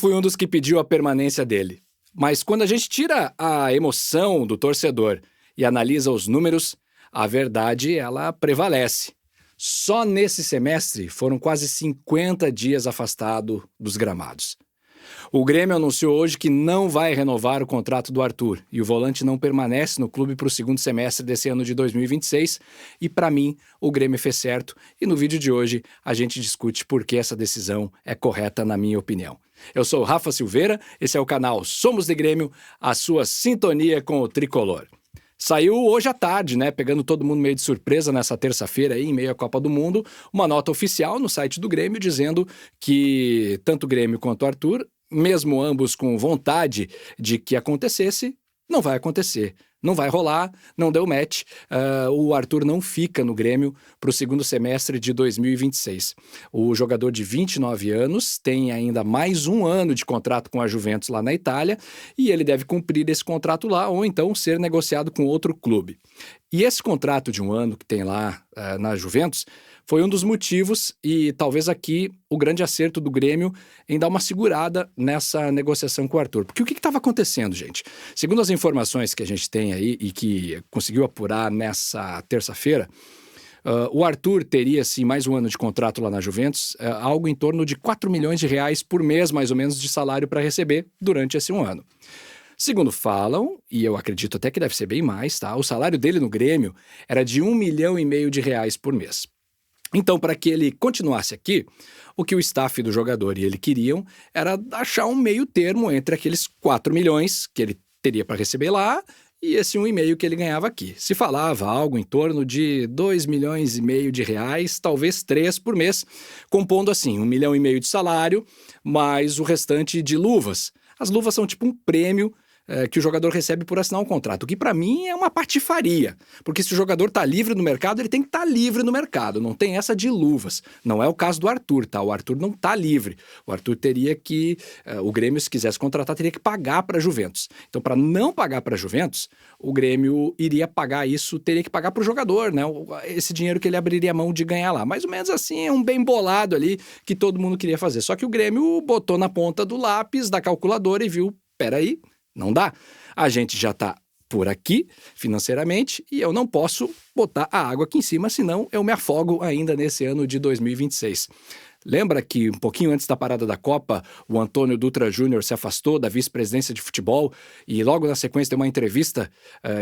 fui um dos que pediu a permanência dele. Mas quando a gente tira a emoção do torcedor e analisa os números, a verdade, ela prevalece. Só nesse semestre foram quase 50 dias afastado dos gramados. O Grêmio anunciou hoje que não vai renovar o contrato do Arthur e o volante não permanece no clube para o segundo semestre desse ano de 2026 e, para mim, o Grêmio fez certo e no vídeo de hoje a gente discute por que essa decisão é correta na minha opinião. Eu sou o Rafa Silveira, esse é o canal Somos de Grêmio, a sua sintonia com o Tricolor. Saiu hoje à tarde, pegando todo mundo meio de surpresa nessa terça-feira aí, em meio à Copa do Mundo, uma nota oficial no site do Grêmio dizendo que tanto o Grêmio quanto o Arthur, mesmo ambos com vontade de que acontecesse, não vai acontecer. Não vai rolar, não deu match. O Arthur não fica no Grêmio para o segundo semestre de 2026. O jogador de 29 anos tem ainda mais um ano de contrato com a Juventus lá na Itália e ele deve cumprir esse contrato lá ou então ser negociado com outro clube. E esse contrato de um ano que tem lá na Juventus foi um dos motivos e talvez aqui o grande acerto do Grêmio em dar uma segurada nessa negociação com o Arthur. Porque o que estava acontecendo, gente? Segundo as informações que a gente tem aí e que conseguiu apurar nessa terça-feira, o Arthur teria, sim, mais um ano de contrato lá na Juventus, algo em torno de 4 milhões de reais por mês, mais ou menos, de salário para receber durante esse um ano. Segundo falam, e eu acredito até que deve ser bem mais, tá? O salário dele no Grêmio era de 1,5 milhão de reais por mês. Então, para que ele continuasse aqui, o que o staff do jogador e ele queriam era achar um meio termo entre aqueles 4 milhões que ele teria para receber lá e esse 1,5 que ele ganhava aqui. Se falava algo em torno de 2,5 milhões de reais, talvez 3 por mês, compondo assim 1,5 milhão de salário, mais o restante de luvas. As luvas são tipo um prêmio que o jogador recebe por assinar um contrato, o que para mim é uma patifaria, porque se o jogador está livre no mercado, ele tem que estar livre no mercado, não tem essa de luvas. Não é o caso do Arthur, tá? O Arthur não está livre. O Arthur teria que, o Grêmio, se quisesse contratar, teria que pagar para a Juventus. Então, para não pagar para a Juventus, o Grêmio iria pagar isso, teria que pagar para o jogador, né? Esse dinheiro que ele abriria mão de ganhar lá. Mais ou menos assim, é um bem bolado ali que todo mundo queria fazer. Só que o Grêmio botou na ponta do lápis da calculadora e viu, peraí, não dá. A gente já está por aqui financeiramente e eu não posso botar a água aqui em cima, senão eu me afogo ainda nesse ano de 2026. Lembra que um pouquinho antes da parada da Copa, o Antônio Dutra Júnior se afastou da vice-presidência de futebol e logo na sequência deu uma entrevista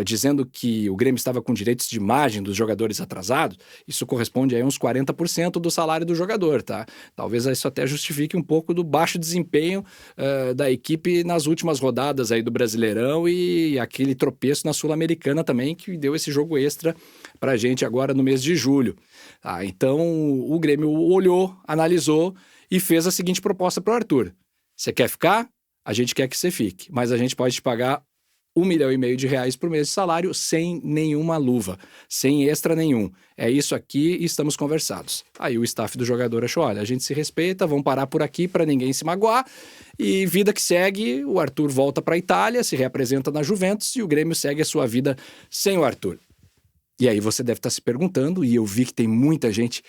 dizendo que o Grêmio estava com direitos de imagem dos jogadores atrasados? Isso corresponde a uns 40% do salário do jogador, tá? Talvez isso até justifique um pouco do baixo desempenho da equipe nas últimas rodadas aí do Brasileirão e aquele tropeço na Sul-Americana também que deu esse jogo extra pra gente agora no mês de julho. Então o Grêmio olhou, analisou e fez a seguinte proposta para o Arthur. Você quer ficar? A gente quer que você fique, mas a gente pode te pagar 1,5 milhão de reais por mês de salário sem nenhuma luva, sem extra nenhum. É isso aqui e estamos conversados. Aí o staff do jogador achou, olha, a gente se respeita, vamos parar por aqui para ninguém se magoar e vida que segue, o Arthur volta para a Itália, se reapresenta na Juventus e o Grêmio segue a sua vida sem o Arthur. E aí você deve estar se perguntando, e eu vi que tem muita gente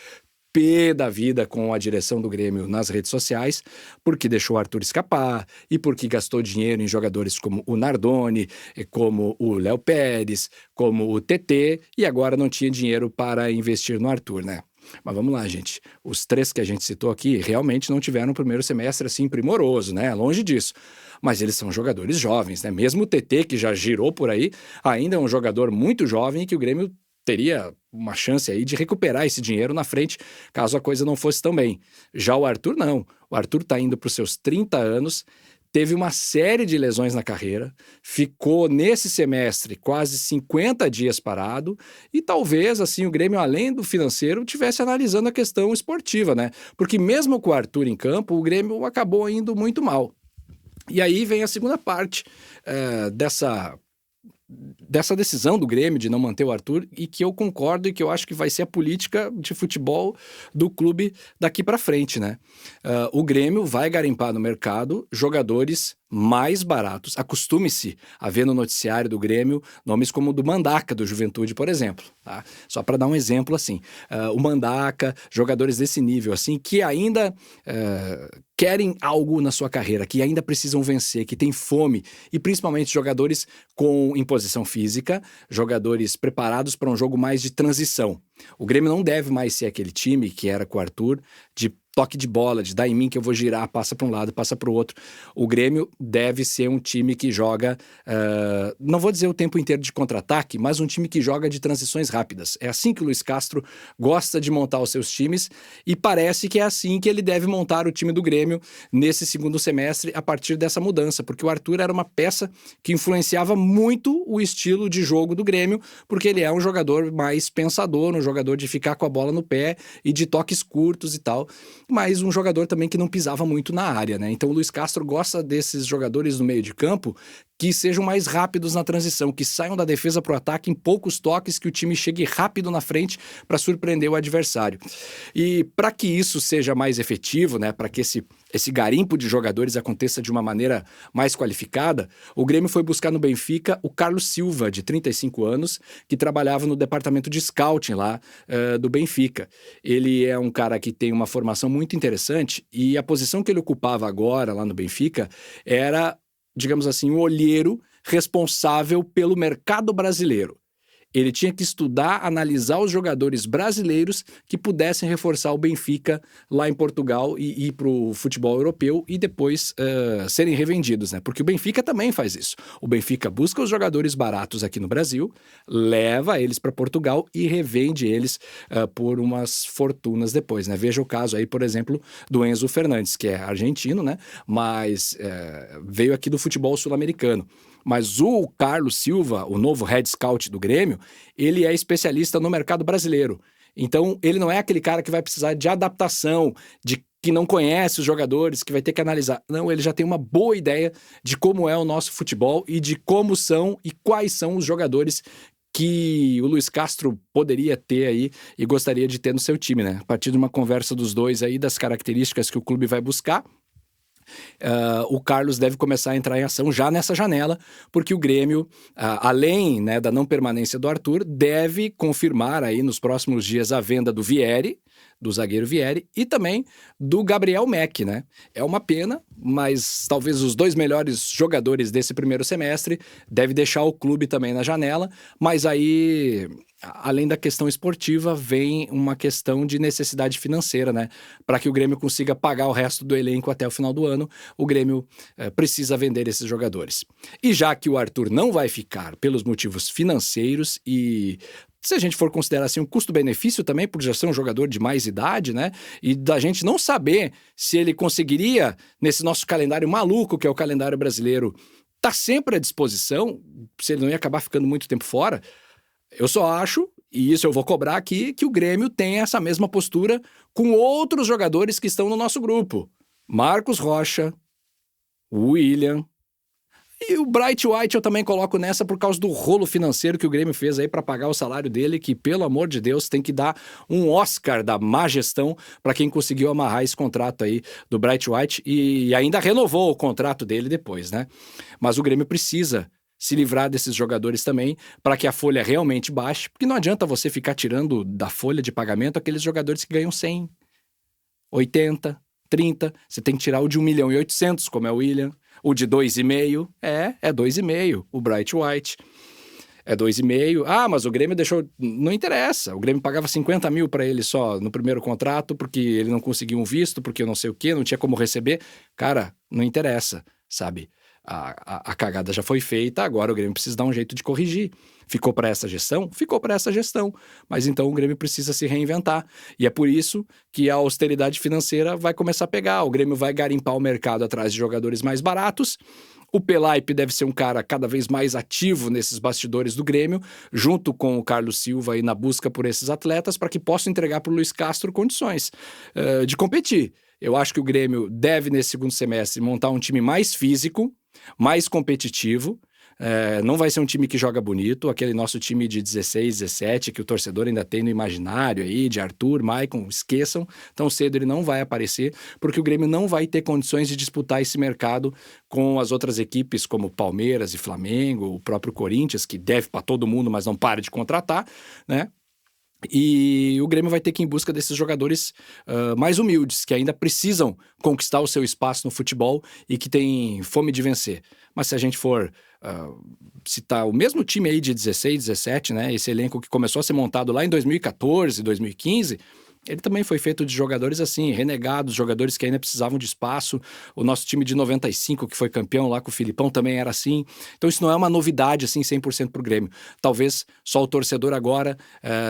pé da vida com a direção do Grêmio nas redes sociais, porque deixou o Arthur escapar e porque gastou dinheiro em jogadores como o Nardoni, como o Léo Pérez, como o TT, e agora não tinha dinheiro para investir no Arthur, né? Mas vamos lá, gente. Os 3 que a gente citou aqui realmente não tiveram um primeiro semestre assim primoroso, né? Longe disso. Mas eles são jogadores jovens, né? Mesmo o TT, que já girou por aí, ainda é um jogador muito jovem que o Grêmio teria uma chance aí de recuperar esse dinheiro na frente, caso a coisa não fosse tão bem. Já o Arthur, não. O Arthur tá indo para os seus 30 anos, teve uma série de lesões na carreira, ficou nesse semestre quase 50 dias parado e talvez, assim, o Grêmio, além do financeiro, tivesse analisando a questão esportiva, né? Porque mesmo com o Arthur em campo, o Grêmio acabou indo muito mal. E aí vem a segunda parte dessa decisão do Grêmio de não manter o Arthur e que eu concordo e que eu acho que vai ser a política de futebol do clube daqui para frente, né? O Grêmio vai garimpar no mercado jogadores mais baratos. Acostume-se a ver no noticiário do Grêmio nomes como o do Mandaca, do Juventude, por exemplo. Tá? Só para dar um exemplo assim. O Mandaca, jogadores desse nível, assim, que ainda querem algo na sua carreira, que ainda precisam vencer, que têm fome, e principalmente jogadores com imposição física, jogadores preparados para um jogo mais de transição. O Grêmio não deve mais ser aquele time que era com o Arthur, de toque de bola, de dar em mim que eu vou girar, passa para um lado, passa para o outro. O Grêmio deve ser um time que joga, não vou dizer o tempo inteiro de contra-ataque, mas um time que joga de transições rápidas. É assim que o Luiz Castro gosta de montar os seus times e parece que é assim que ele deve montar o time do Grêmio nesse segundo semestre a partir dessa mudança, porque o Arthur era uma peça que influenciava muito o estilo de jogo do Grêmio, porque ele é um jogador mais pensador, um jogador de ficar com a bola no pé e de toques curtos e tal, mas um jogador também que não pisava muito na área, né? Então o Luiz Castro gosta desses jogadores no meio de campo que sejam mais rápidos na transição, que saiam da defesa para o ataque em poucos toques, que o time chegue rápido na frente para surpreender o adversário. E para que isso seja mais efetivo, né, para que esse garimpo de jogadores aconteça de uma maneira mais qualificada, o Grêmio foi buscar no Benfica o Carlos Silva, de 35 anos, que trabalhava no departamento de scouting lá do Benfica. Ele é um cara que tem uma formação muito interessante e a posição que ele ocupava agora lá no Benfica era, digamos assim, um olheiro responsável pelo mercado brasileiro. Ele tinha que estudar, analisar os jogadores brasileiros que pudessem reforçar o Benfica lá em Portugal e ir para o futebol europeu e depois serem revendidos, né? Porque o Benfica também faz isso. O Benfica busca os jogadores baratos aqui no Brasil, leva eles para Portugal e revende eles por umas fortunas depois, né? Veja o caso aí, por exemplo, do Enzo Fernandes, que é argentino, né? Mas veio aqui do futebol sul-americano. Mas o Carlos Silva, o novo head scout do Grêmio, ele é especialista no mercado brasileiro. Então, ele não é aquele cara que vai precisar de adaptação, de que não conhece os jogadores, que vai ter que analisar. Não, ele já tem uma boa ideia de como é o nosso futebol e de como são e quais são os jogadores que o Luiz Castro poderia ter aí e gostaria de ter no seu time, né? A partir de uma conversa dos dois aí, das características que o clube vai buscar, o Carlos deve começar a entrar em ação já nessa janela, porque o Grêmio, além, né, da não permanência do Arthur, deve confirmar aí nos próximos dias a venda do Vieri, do zagueiro Vieri, e também do Gabriel Meck, né? É uma pena, mas talvez os dois melhores jogadores desse primeiro semestre devem deixar o clube também na janela, mas aí, além da questão esportiva, vem uma questão de necessidade financeira, né? Para que o Grêmio consiga pagar o resto do elenco até o final do ano, o Grêmio precisa vender esses jogadores. E já que o Arthur não vai ficar pelos motivos financeiros e se a gente for considerar assim um custo-benefício também, por já ser um jogador de mais idade, né? E da gente não saber se ele conseguiria, nesse nosso calendário maluco, que é o calendário brasileiro, tá sempre à disposição, se ele não ia acabar ficando muito tempo fora, eu só acho, e isso eu vou cobrar aqui, que o Grêmio tem essa mesma postura com outros jogadores que estão no nosso grupo. Marcos Rocha, William. E o Bright White eu também coloco nessa por causa do rolo financeiro que o Grêmio fez aí para pagar o salário dele, que, pelo amor de Deus, tem que dar um Oscar da má gestão para quem conseguiu amarrar esse contrato aí do Bright White e ainda renovou o contrato dele depois, né? Mas o Grêmio precisa se livrar desses jogadores também para que a folha realmente baixe, porque não adianta você ficar tirando da folha de pagamento aqueles jogadores que ganham 100, 80, 30, você tem que tirar o de 1.800.000, como é o William. O de 2,5 é 2,5, o Bright White. É 2,5. Ah, mas o Grêmio deixou... Não interessa. O Grêmio pagava 50 mil para ele só no primeiro contrato, porque ele não conseguiu um visto, porque eu não sei o quê, não tinha como receber. Cara, não interessa, sabe? A cagada já foi feita, agora o Grêmio precisa dar um jeito de corrigir. Ficou para essa gestão? Ficou para essa gestão. Mas então o Grêmio precisa se reinventar. E é por isso que a austeridade financeira vai começar a pegar. O Grêmio vai garimpar o mercado atrás de jogadores mais baratos. O Pelaipe deve ser um cara cada vez mais ativo nesses bastidores do Grêmio, junto com o Carlos Silva aí na busca por esses atletas, para que possam entregar para o Luiz Castro condições de competir. Eu acho que o Grêmio deve, nesse segundo semestre, montar um time mais físico, mais competitivo. Não vai ser um time que joga bonito, aquele nosso time de 16, 17, que o torcedor ainda tem no imaginário aí, de Arthur, Maicon, esqueçam, tão cedo ele não vai aparecer, porque o Grêmio não vai ter condições de disputar esse mercado com as outras equipes, como Palmeiras e Flamengo, o próprio Corinthians, que deve para todo mundo, mas não para de contratar, né? E o Grêmio vai ter que ir em busca desses jogadores mais humildes, que ainda precisam conquistar o seu espaço no futebol e que têm fome de vencer. Mas se a gente for citar o mesmo time aí de 16, 17, né? Esse elenco que começou a ser montado lá em 2014, 2015... ele também foi feito de jogadores assim, renegados, jogadores que ainda precisavam de espaço. O nosso time de 95, que foi campeão lá com o Filipão, também era assim. Então isso não é uma novidade assim 100% para o Grêmio. Talvez só o torcedor agora,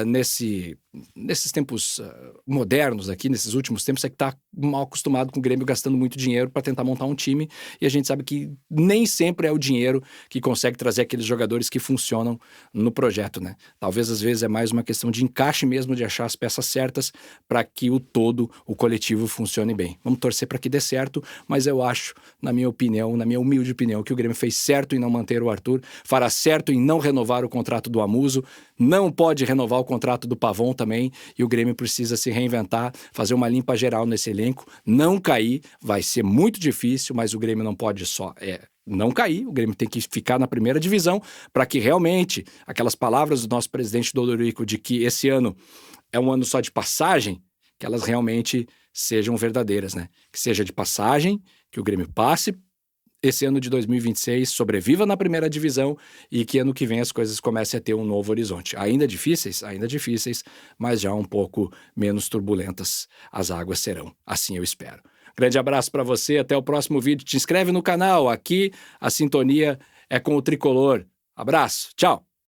nesses tempos modernos aqui, nesses últimos tempos, é que está mal acostumado com o Grêmio gastando muito dinheiro para tentar montar um time. E a gente sabe que nem sempre é o dinheiro que consegue trazer aqueles jogadores que funcionam no projeto, né? Talvez às vezes é mais uma questão de encaixe mesmo, de achar as peças certas para que o todo, o coletivo, funcione bem. Vamos torcer para que dê certo, mas eu acho, na minha opinião, na minha humilde opinião, que o Grêmio fez certo em não manter o Arthur, fará certo em não renovar o contrato do Amuso, não pode renovar o contrato do Pavon também, e o Grêmio precisa se reinventar, fazer uma limpa geral nesse elenco, não cair, vai ser muito difícil, mas o Grêmio não pode só não cair, o Grêmio tem que ficar na primeira divisão para que realmente aquelas palavras do nosso presidente Dodorico de que esse ano é um ano só de passagem, que elas realmente sejam verdadeiras, né? Que seja de passagem, que o Grêmio passe esse ano de 2026, sobreviva na primeira divisão e que ano que vem as coisas comecem a ter um novo horizonte. Ainda difíceis, mas já um pouco menos turbulentas as águas serão. Assim eu espero. Grande abraço para você, até o próximo vídeo. Te inscreve no canal, aqui a sintonia é com o Tricolor. Abraço, tchau!